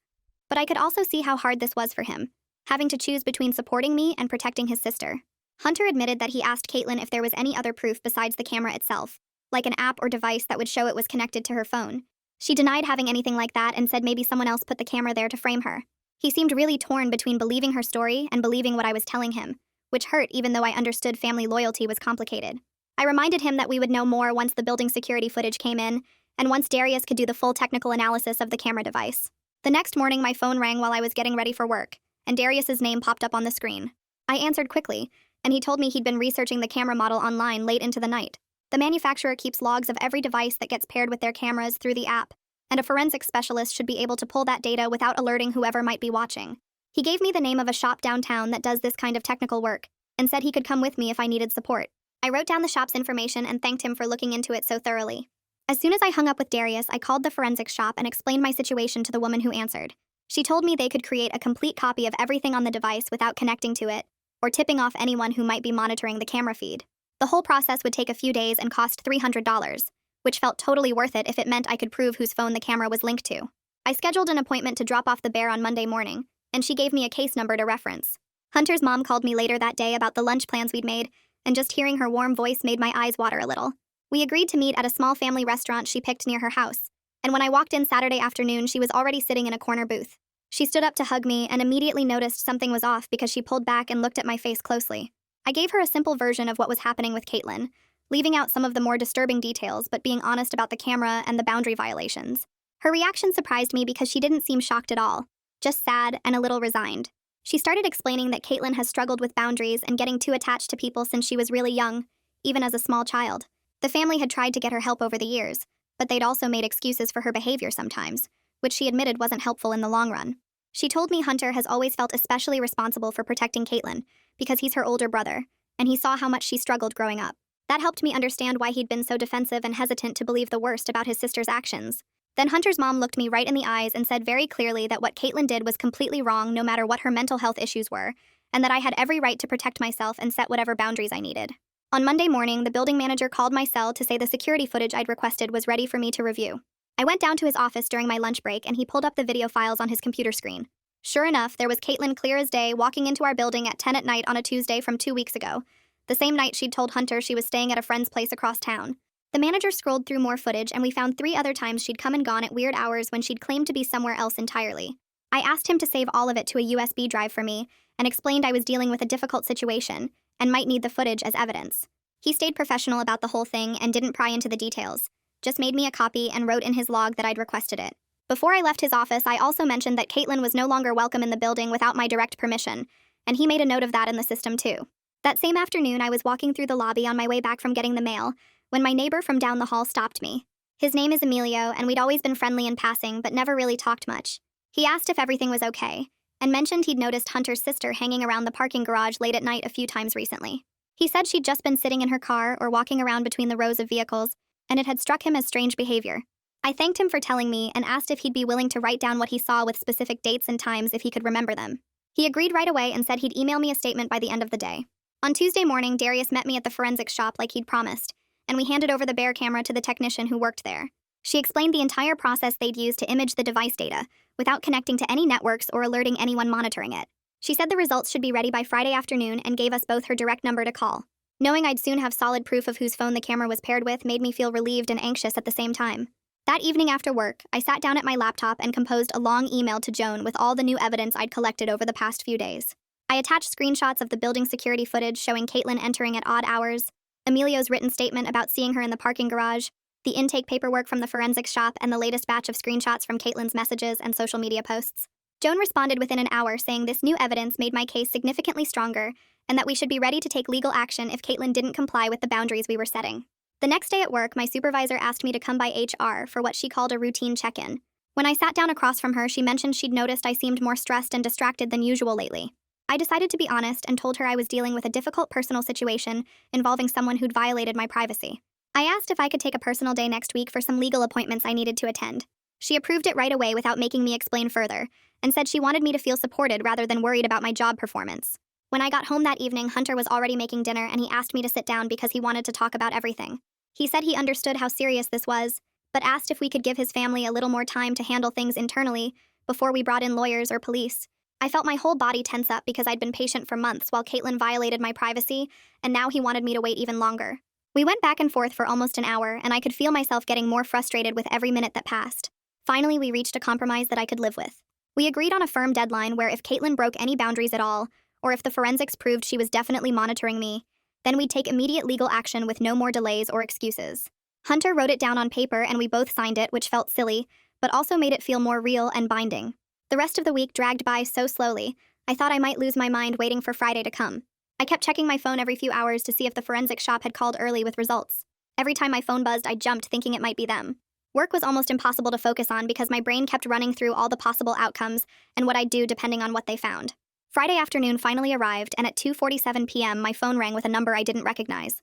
Speaker 1: But I could also see how hard this was for him, having to choose between supporting me and protecting his sister. Hunter admitted that he asked Caitlyn if there was any other proof besides the camera itself, like an app or device that would show it was connected to her phone. She denied having anything like that and said maybe someone else put the camera there to frame her. He seemed really torn between believing her story and believing what I was telling him, which hurt even though I understood family loyalty was complicated. I reminded him that we would know more once the building security footage came in, and once Darius could do the full technical analysis of the camera device. The next morning, my phone rang while I was getting ready for work, and Darius's name popped up on the screen. I answered quickly, and he told me he'd been researching the camera model online late into the night. The manufacturer keeps logs of every device that gets paired with their cameras through the app, and a forensic specialist should be able to pull that data without alerting whoever might be watching. He gave me the name of a shop downtown that does this kind of technical work, and said he could come with me if I needed support. I wrote down the shop's information and thanked him for looking into it so thoroughly. As soon as I hung up with Darius, I called the forensics shop and explained my situation to the woman who answered. She told me they could create a complete copy of everything on the device without connecting to it, or tipping off anyone who might be monitoring the camera feed. The whole process would take a few days and cost $300, which felt totally worth it if it meant I could prove whose phone the camera was linked to. I scheduled an appointment to drop off the bear on Monday morning, and she gave me a case number to reference. Hunter's mom called me later that day about the lunch plans we'd made, and just hearing her warm voice made my eyes water a little. We agreed to meet at a small family restaurant she picked near her house, and when I walked in Saturday afternoon, she was already sitting in a corner booth. She stood up to hug me and immediately noticed something was off because she pulled back and looked at my face closely. I gave her a simple version of what was happening with Caitlyn, leaving out some of the more disturbing details but being honest about the camera and the boundary violations. Her reaction surprised me because she didn't seem shocked at all, just sad and a little resigned. She started explaining that Caitlyn has struggled with boundaries and getting too attached to people since she was really young, even as a small child. The family had tried to get her help over the years, but they'd also made excuses for her behavior sometimes, which she admitted wasn't helpful in the long run. She told me Hunter has always felt especially responsible for protecting Caitlyn because he's her older brother, and he saw how much she struggled growing up. That helped me understand why he'd been so defensive and hesitant to believe the worst about his sister's actions. Then Hunter's mom looked me right in the eyes and said very clearly that what Caitlyn did was completely wrong no matter what her mental health issues were, and that I had every right to protect myself and set whatever boundaries I needed. On Monday morning, the building manager called my cell to say the security footage I'd requested was ready for me to review. I went down to his office during my lunch break and he pulled up the video files on his computer screen. Sure enough, there was Caitlyn clear as day walking into our building at 10 at night on a Tuesday from 2 weeks ago, the same night she'd told Hunter she was staying at a friend's place across town. The manager scrolled through more footage and we found 3 other times she'd come and gone at weird hours when she'd claimed to be somewhere else entirely. I asked him to save all of it to a USB drive for me and explained I was dealing with a difficult situation and might need the footage as evidence. He stayed professional about the whole thing and didn't pry into the details, just made me a copy and wrote in his log that I'd requested it. Before I left his office, I also mentioned that Caitlyn was no longer welcome in the building without my direct permission, and he made a note of that in the system too. That same afternoon, I was walking through the lobby on my way back from getting the mail when my neighbor from down the hall stopped me. His name is Emilio, and we'd always been friendly in passing but never really talked much. He asked if everything was okay, and mentioned he'd noticed Hunter's sister hanging around the parking garage late at night a few times recently. He said she'd just been sitting in her car or walking around between the rows of vehicles, and it had struck him as strange behavior. I thanked him for telling me and asked if he'd be willing to write down what he saw with specific dates and times if he could remember them. He agreed right away and said he'd email me a statement by the end of the day. On Tuesday morning, Darius met me at the forensics shop like he'd promised, and we handed over the bear camera to the technician who worked there. She explained the entire process they'd used to image the device data, without connecting to any networks or alerting anyone monitoring it. She said the results should be ready by Friday afternoon and gave us both her direct number to call. Knowing I'd soon have solid proof of whose phone the camera was paired with made me feel relieved and anxious at the same time. That evening after work, I sat down at my laptop and composed a long email to Joan with all the new evidence I'd collected over the past few days. I attached screenshots of the building security footage showing Caitlyn entering at odd hours, Emilio's written statement about seeing her in the parking garage, the intake paperwork from the forensics shop, and the latest batch of screenshots from Caitlyn's messages and social media posts. Joan responded within an hour saying this new evidence made my case significantly stronger and that we should be ready to take legal action if Caitlyn didn't comply with the boundaries we were setting. The next day at work, my supervisor asked me to come by HR for what she called a routine check-in. When I sat down across from her, she mentioned she'd noticed I seemed more stressed and distracted than usual lately. I decided to be honest and told her I was dealing with a difficult personal situation involving someone who'd violated my privacy. I asked if I could take a personal day next week for some legal appointments I needed to attend. She approved it right away without making me explain further, and said she wanted me to feel supported rather than worried about my job performance. When I got home that evening, Hunter was already making dinner and he asked me to sit down because he wanted to talk about everything. He said he understood how serious this was, but asked if we could give his family a little more time to handle things internally before we brought in lawyers or police. I felt my whole body tense up because I'd been patient for months while Caitlyn violated my privacy, and now he wanted me to wait even longer. We went back and forth for almost an hour, and I could feel myself getting more frustrated with every minute that passed. Finally, we reached a compromise that I could live with. We agreed on a firm deadline where if Caitlyn broke any boundaries at all, or if the forensics proved she was definitely monitoring me, then we'd take immediate legal action with no more delays or excuses. Hunter wrote it down on paper and we both signed it, which felt silly, but also made it feel more real and binding. The rest of the week dragged by so slowly, I thought I might lose my mind waiting for Friday to come. I kept checking my phone every few hours to see if the forensics shop had called early with results. Every time my phone buzzed, I jumped thinking it might be them. Work was almost impossible to focus on because my brain kept running through all the possible outcomes and what I'd do depending on what they found. Friday afternoon finally arrived, and at 2:47 p.m. my phone rang with a number I didn't recognize.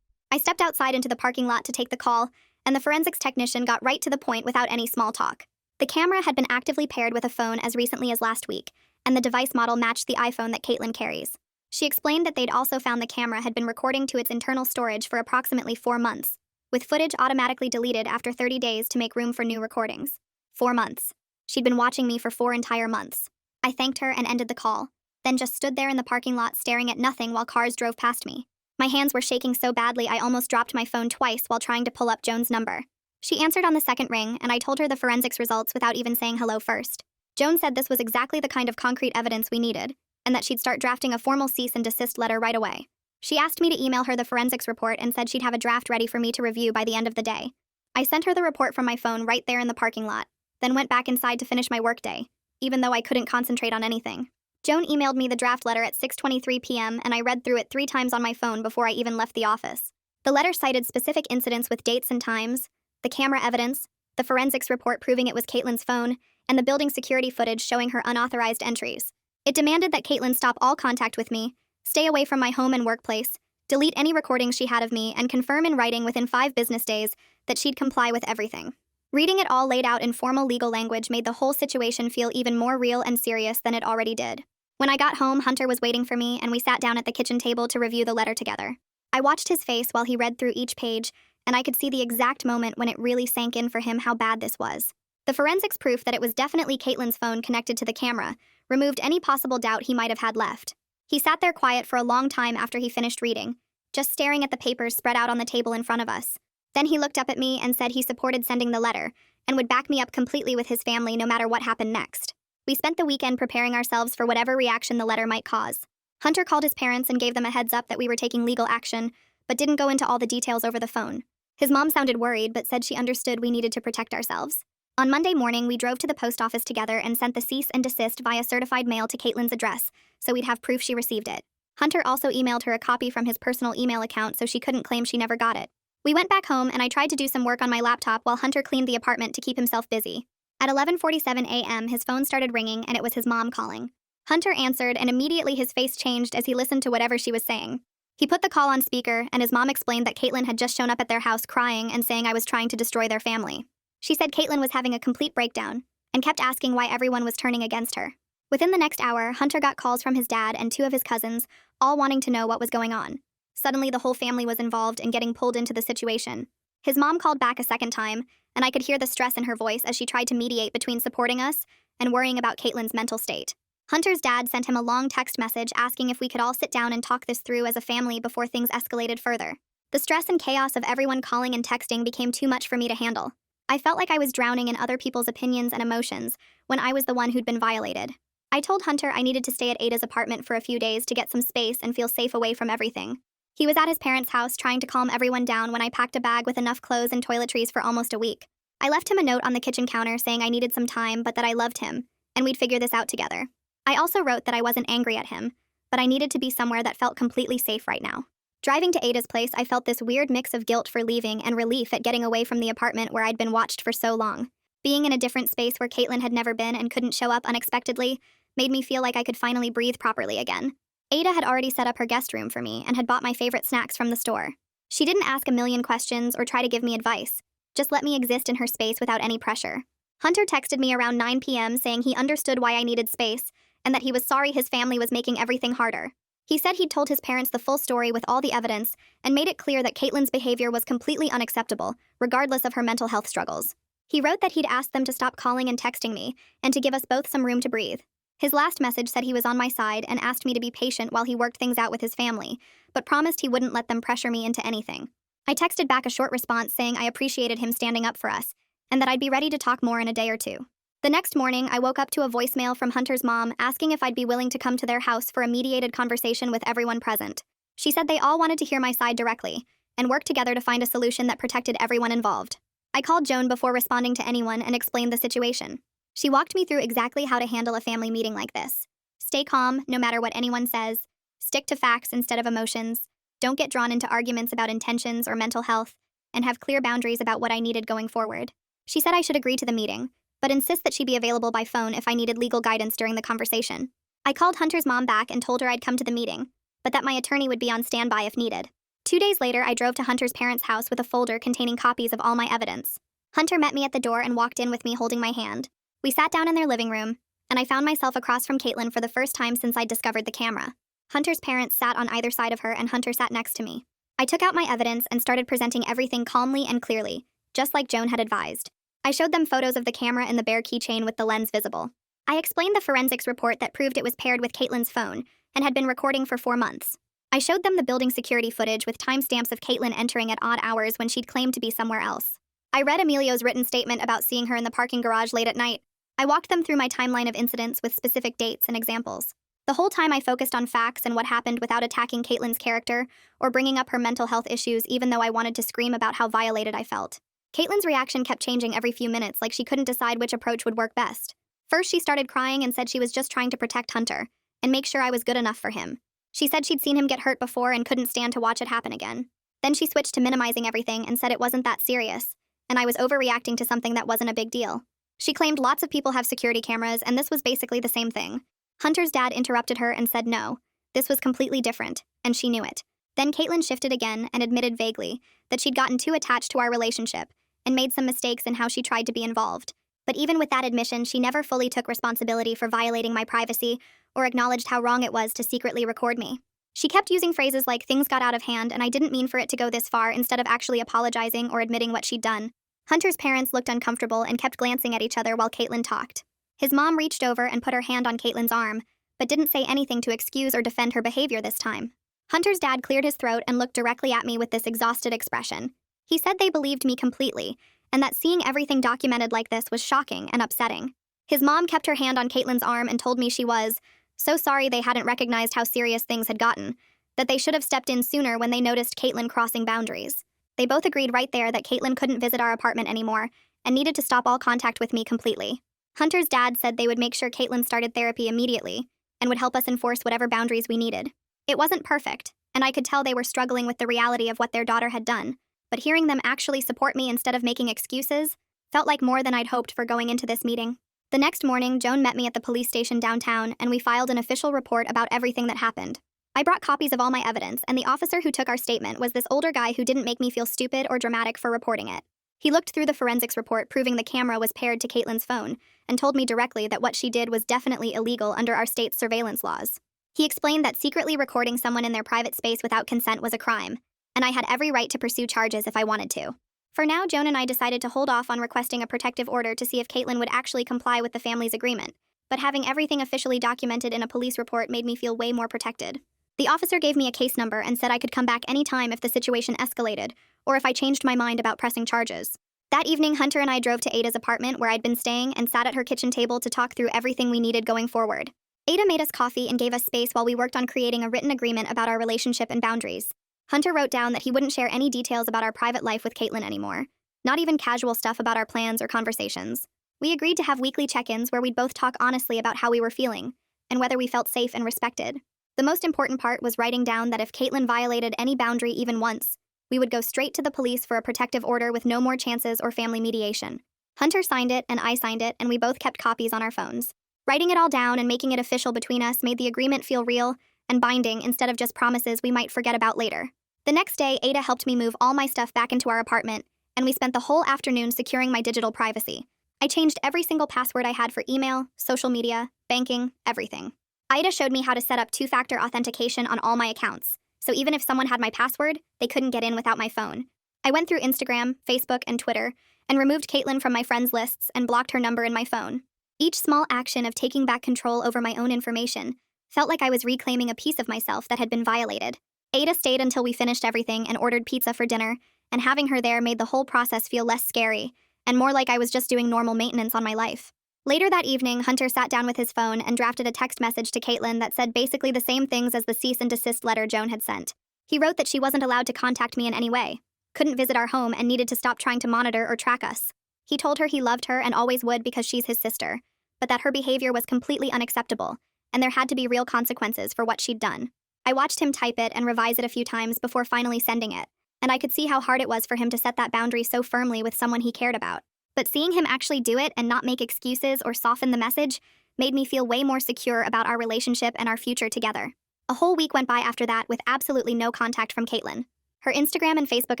Speaker 1: I stepped outside into the parking lot to take the call, and the forensics technician got right to the point without any small talk. The camera had been actively paired with a phone as recently as last week, and the device model matched the iPhone that Caitlyn carries. She explained that they'd also found the camera had been recording to its internal storage for approximately 4 months, with footage automatically deleted after 30 days to make room for new recordings. 4 months. She'd been watching me for 4 entire months. I thanked her and ended the call, then just stood there in the parking lot staring at nothing while cars drove past me. My hands were shaking so badly I almost dropped my phone twice while trying to pull up Joan's number. She answered on the second ring, and I told her the forensics results without even saying hello first. Joan said this was exactly the kind of concrete evidence we needed, and that she'd start drafting a formal cease and desist letter right away. She asked me to email her the forensics report and said she'd have a draft ready for me to review by the end of the day. I sent her the report from my phone right there in the parking lot, then went back inside to finish my workday, even though I couldn't concentrate on anything. Joan emailed me the draft letter at 6:23 p.m. and I read through it 3 times on my phone before I even left the office. The letter cited specific incidents with dates and times, the camera evidence, the forensics report proving it was Caitlyn's phone, and the building security footage showing her unauthorized entries. It demanded that Caitlyn stop all contact with me, stay away from my home and workplace, delete any recordings she had of me, and confirm in writing within 5 business days that she'd comply with everything. Reading it all laid out in formal legal language made the whole situation feel even more real and serious than it already did. When I got home, Hunter was waiting for me, and we sat down at the kitchen table to review the letter together. I watched his face while he read through each page, and I could see the exact moment when it really sank in for him how bad this was. The forensics proof that it was definitely Caitlyn's phone connected to the camera removed any possible doubt he might have had left. He sat there quiet for a long time after he finished reading, just staring at the papers spread out on the table in front of us. Then he looked up at me and said he supported sending the letter and would back me up completely with his family no matter what happened next. We spent the weekend preparing ourselves for whatever reaction the letter might cause. Hunter called his parents and gave them a heads up that we were taking legal action, but didn't go into all the details over the phone. His mom sounded worried, but said she understood we needed to protect ourselves. On Monday morning, we drove to the post office together and sent the cease and desist via certified mail to Caitlyn's address, so we'd have proof she received it. Hunter also emailed her a copy from his personal email account so she couldn't claim she never got it. We went back home and I tried to do some work on my laptop while Hunter cleaned the apartment to keep himself busy. At 11:47 a.m., his phone started ringing and it was his mom calling. Hunter answered and immediately his face changed as he listened to whatever she was saying. He put the call on speaker and his mom explained that Caitlyn had just shown up at their house crying and saying I was trying to destroy their family. She said Caitlyn was having a complete breakdown and kept asking why everyone was turning against her. Within the next hour, Hunter got calls from his dad and 2 of his cousins, all wanting to know what was going on. Suddenly, the whole family was involved in getting pulled into the situation. His mom called back a second time, and I could hear the stress in her voice as she tried to mediate between supporting us and worrying about Caitlyn's mental state. Hunter's dad sent him a long text message asking if we could all sit down and talk this through as a family before things escalated further. The stress and chaos of everyone calling and texting became too much for me to handle. I felt like I was drowning in other people's opinions and emotions when I was the one who'd been violated. I told Hunter I needed to stay at Ada's apartment for a few days to get some space and feel safe away from everything. He was at his parents' house trying to calm everyone down when I packed a bag with enough clothes and toiletries for almost a week. I left him a note on the kitchen counter saying I needed some time but that I loved him, and we'd figure this out together. I also wrote that I wasn't angry at him, but I needed to be somewhere that felt completely safe right now. Driving to Ada's place, I felt this weird mix of guilt for leaving and relief at getting away from the apartment where I'd been watched for so long. Being in a different space where Caitlyn had never been and couldn't show up unexpectedly made me feel like I could finally breathe properly again. Ada had already set up her guest room for me and had bought my favorite snacks from the store. She didn't ask a million questions or try to give me advice, just let me exist in her space without any pressure. Hunter texted me around 9 p.m. saying he understood why I needed space and that he was sorry his family was making everything harder. He said he'd told his parents the full story with all the evidence and made it clear that Caitlyn's behavior was completely unacceptable, regardless of her mental health struggles. He wrote that he'd asked them to stop calling and texting me and to give us both some room to breathe. His last message said he was on my side and asked me to be patient while he worked things out with his family, but promised he wouldn't let them pressure me into anything. I texted back a short response saying I appreciated him standing up for us and that I'd be ready to talk more in a day or two. The next morning, I woke up to a voicemail from Hunter's mom asking if I'd be willing to come to their house for a mediated conversation with everyone present. She said they all wanted to hear my side directly and work together to find a solution that protected everyone involved. I called Joan before responding to anyone and explained the situation. She walked me through exactly how to handle a family meeting like this. Stay calm, no matter what anyone says. Stick to facts instead of emotions. Don't get drawn into arguments about intentions or mental health, and have clear boundaries about what I needed going forward. She said I should agree to the meeting, but insist that she be available by phone if I needed legal guidance during the conversation. I called Hunter's mom back and told her I'd come to the meeting, but that my attorney would be on standby if needed. 2 days later, I drove to Hunter's parents' house with a folder containing copies of all my evidence. Hunter met me at the door and walked in with me holding my hand. We sat down in their living room, and I found myself across from Caitlyn for the first time since I'd discovered the camera. Hunter's parents sat on either side of her, and Hunter sat next to me. I took out my evidence and started presenting everything calmly and clearly, just like Joan had advised. I showed them photos of the camera and the bare keychain with the lens visible. I explained the forensics report that proved it was paired with Caitlyn's phone and had been recording for 4 months. I showed them the building security footage with timestamps of Caitlyn entering at odd hours when she'd claimed to be somewhere else. I read Emilio's written statement about seeing her in the parking garage late at night. I walked them through my timeline of incidents with specific dates and examples. The whole time I focused on facts and what happened without attacking Caitlyn's character or bringing up her mental health issues, even though I wanted to scream about how violated I felt. Caitlyn's reaction kept changing every few minutes, like she couldn't decide which approach would work best. First, she started crying and said she was just trying to protect Hunter and make sure I was good enough for him. She said she'd seen him get hurt before and couldn't stand to watch it happen again. Then she switched to minimizing everything and said it wasn't that serious, and I was overreacting to something that wasn't a big deal. She claimed lots of people have security cameras, and this was basically the same thing. Hunter's dad interrupted her and said no, this was completely different, and she knew it. Then Caitlyn shifted again and admitted vaguely that she'd gotten too attached to our relationship and made some mistakes in how she tried to be involved. But even with that admission, she never fully took responsibility for violating my privacy or acknowledged how wrong it was to secretly record me. She kept using phrases like things got out of hand and I didn't mean for it to go this far instead of actually apologizing or admitting what she'd done. Hunter's parents looked uncomfortable and kept glancing at each other while Caitlyn talked. His mom reached over and put her hand on Caitlyn's arm, but didn't say anything to excuse or defend her behavior this time. Hunter's dad cleared his throat and looked directly at me with this exhausted expression. He said they believed me completely, and that seeing everything documented like this was shocking and upsetting. His mom kept her hand on Caitlyn's arm and told me she was so sorry they hadn't recognized how serious things had gotten, that they should have stepped in sooner when they noticed Caitlyn crossing boundaries. They both agreed right there that Caitlyn couldn't visit our apartment anymore and needed to stop all contact with me completely. Hunter's dad said they would make sure Caitlyn started therapy immediately and would help us enforce whatever boundaries we needed. It wasn't perfect, and I could tell they were struggling with the reality of what their daughter had done, but hearing them actually support me instead of making excuses felt like more than I'd hoped for going into this meeting. The next morning, Joan met me at the police station downtown, and we filed an official report about everything that happened. I brought copies of all my evidence, and the officer who took our statement was this older guy who didn't make me feel stupid or dramatic for reporting it. He looked through the forensics report proving the camera was paired to Caitlyn's phone and told me directly that what she did was definitely illegal under our state's surveillance laws. He explained that secretly recording someone in their private space without consent was a crime, and I had every right to pursue charges if I wanted to. For now, Joan and I decided to hold off on requesting a protective order to see if Caitlyn would actually comply with the family's agreement, but having everything officially documented in a police report made me feel way more protected. The officer gave me a case number and said I could come back anytime if the situation escalated, or if I changed my mind about pressing charges. That evening, Hunter and I drove to Ada's apartment where I'd been staying and sat at her kitchen table to talk through everything we needed going forward. Ada made us coffee and gave us space while we worked on creating a written agreement about our relationship and boundaries. Hunter wrote down that he wouldn't share any details about our private life with Caitlyn anymore, not even casual stuff about our plans or conversations. We agreed to have weekly check-ins where we'd both talk honestly about how we were feeling and whether we felt safe and respected. The most important part was writing down that if Caitlyn violated any boundary even once, we would go straight to the police for a protective order with no more chances or family mediation. Hunter signed it and I signed it, and we both kept copies on our phones. Writing it all down and making it official between us made the agreement feel real and binding instead of just promises we might forget about later. The next day, Ada helped me move all my stuff back into our apartment, and we spent the whole afternoon securing my digital privacy. I changed every single password I had for email, social media, banking, everything. Ida showed me how to set up two-factor authentication on all my accounts, so even if someone had my password, they couldn't get in without my phone. I went through Instagram, Facebook, and Twitter, and removed Caitlyn from my friends' lists and blocked her number in my phone. Each small action of taking back control over my own information felt like I was reclaiming a piece of myself that had been violated. Ada stayed until we finished everything and ordered pizza for dinner, and having her there made the whole process feel less scary and more like I was just doing normal maintenance on my life. Later that evening, Hunter sat down with his phone and drafted a text message to Caitlyn that said basically the same things as the cease and desist letter Joan had sent. He wrote that she wasn't allowed to contact me in any way, couldn't visit our home, and needed to stop trying to monitor or track us. He told her he loved her and always would because she's his sister, but that her behavior was completely unacceptable, and there had to be real consequences for what she'd done. I watched him type it and revise it a few times before finally sending it, and I could see how hard it was for him to set that boundary so firmly with someone he cared about. But seeing him actually do it and not make excuses or soften the message made me feel way more secure about our relationship and our future together. A whole week went by after that with absolutely no contact from Caitlyn. Her Instagram and Facebook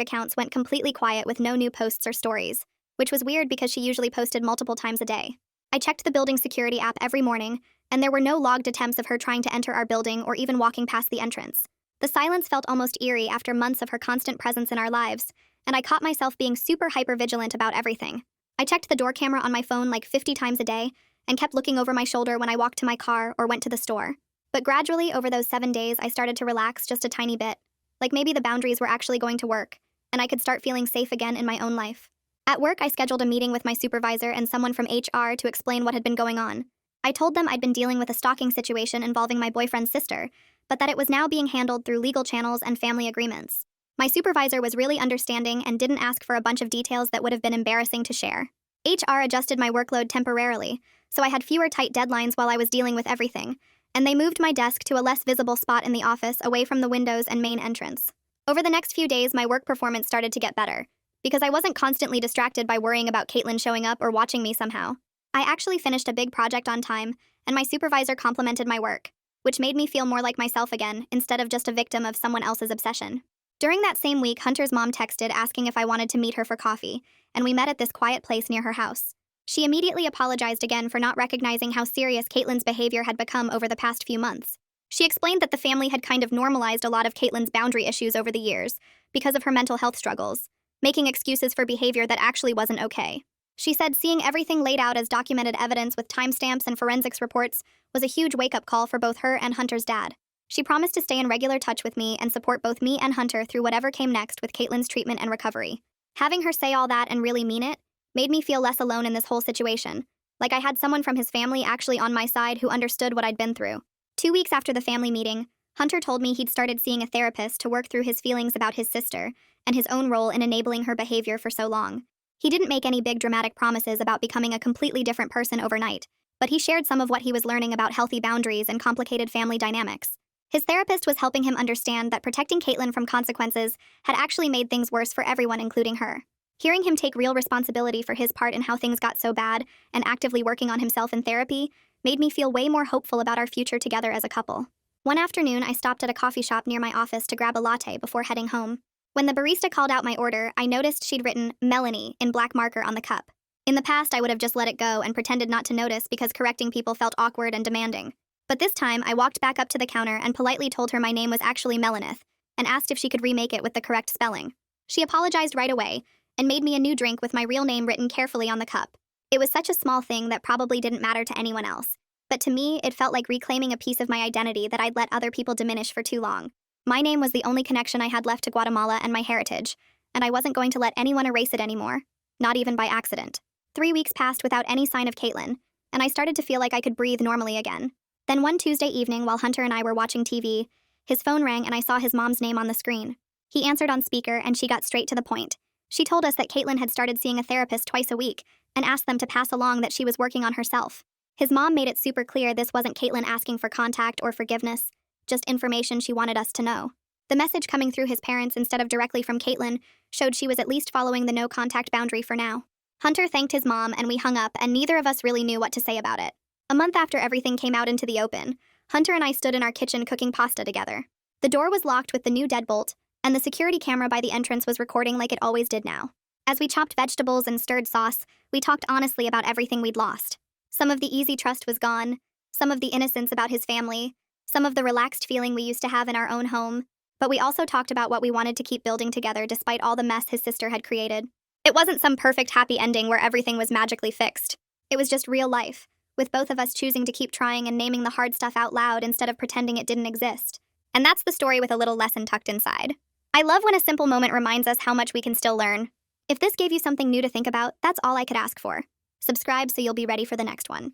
Speaker 1: accounts went completely quiet with no new posts or stories, which was weird because she usually posted multiple times a day. I checked the building security app every morning, and there were no logged attempts of her trying to enter our building or even walking past the entrance. The silence felt almost eerie after months of her constant presence in our lives, and I caught myself being super hyper-vigilant about everything. I checked the door camera on my phone like 50 times a day and kept looking over my shoulder when I walked to my car or went to the store. But gradually, over those 7 days, I started to relax just a tiny bit, like maybe the boundaries were actually going to work, and I could start feeling safe again in my own life. At work, I scheduled a meeting with my supervisor and someone from HR to explain what had been going on. I told them I'd been dealing with a stalking situation involving my boyfriend's sister, but that it was now being handled through legal channels and family agreements. My supervisor was really understanding and didn't ask for a bunch of details that would have been embarrassing to share. HR adjusted my workload temporarily, so I had fewer tight deadlines while I was dealing with everything, and they moved my desk to a less visible spot in the office away from the windows and main entrance. Over the next few days, my work performance started to get better, because I wasn't constantly distracted by worrying about Caitlyn showing up or watching me somehow. I actually finished a big project on time, and my supervisor complimented my work, which made me feel more like myself again instead of just a victim of someone else's obsession. During that same week, Hunter's mom texted asking if I wanted to meet her for coffee, and we met at this quiet place near her house. She immediately apologized again for not recognizing how serious Caitlyn's behavior had become over the past few months. She explained that the family had kind of normalized a lot of Caitlyn's boundary issues over the years because of her mental health struggles, making excuses for behavior that actually wasn't okay. She said seeing everything laid out as documented evidence with timestamps and forensics reports was a huge wake-up call for both her and Hunter's dad. She promised to stay in regular touch with me and support both me and Hunter through whatever came next with Caitlyn's treatment and recovery. Having her say all that and really mean it made me feel less alone in this whole situation, like I had someone from his family actually on my side who understood what I'd been through. 2 weeks after the family meeting, Hunter told me he'd started seeing a therapist to work through his feelings about his sister and his own role in enabling her behavior for so long. He didn't make any big dramatic promises about becoming a completely different person overnight, but he shared some of what he was learning about healthy boundaries and complicated family dynamics. His therapist was helping him understand that protecting Caitlyn from consequences had actually made things worse for everyone, including her. Hearing him take real responsibility for his part in how things got so bad and actively working on himself in therapy made me feel way more hopeful about our future together as a couple. One afternoon, I stopped at a coffee shop near my office to grab a latte before heading home. When the barista called out my order, I noticed she'd written Melanie in black marker on the cup. In the past, I would have just let it go and pretended not to notice because correcting people felt awkward and demanding. But this time, I walked back up to the counter and politely told her my name was actually Melanith and asked if she could remake it with the correct spelling. She apologized right away and made me a new drink with my real name written carefully on the cup. It was such a small thing that probably didn't matter to anyone else, but to me, it felt like reclaiming a piece of my identity that I'd let other people diminish for too long. My name was the only connection I had left to Guatemala and my heritage, and I wasn't going to let anyone erase it anymore, not even by accident. 3 weeks passed without any sign of Caitlyn, and I started to feel like I could breathe normally again. Then one Tuesday evening, while Hunter and I were watching TV, his phone rang and I saw his mom's name on the screen. He answered on speaker and she got straight to the point. She told us that Caitlyn had started seeing a therapist twice a week and asked them to pass along that she was working on herself. His mom made it super clear this wasn't Caitlyn asking for contact or forgiveness, just information she wanted us to know. The message coming through his parents instead of directly from Caitlyn showed she was at least following the no contact boundary for now. Hunter thanked his mom and we hung up, and neither of us really knew what to say about it. A month after everything came out into the open, Hunter and I stood in our kitchen cooking pasta together. The door was locked with the new deadbolt, and the security camera by the entrance was recording like it always did now. As we chopped vegetables and stirred sauce, we talked honestly about everything we'd lost. Some of the easy trust was gone, some of the innocence about his family, some of the relaxed feeling we used to have in our own home, but we also talked about what we wanted to keep building together despite all the mess his sister had created. It wasn't some perfect happy ending where everything was magically fixed. It was just real life, with both of us choosing to keep trying and naming the hard stuff out loud instead of pretending it didn't exist. And that's the story with a little lesson tucked inside. I love when a simple moment reminds us how much we can still learn. If this gave you something new to think about, that's all I could ask for. Subscribe so you'll be ready for the next one.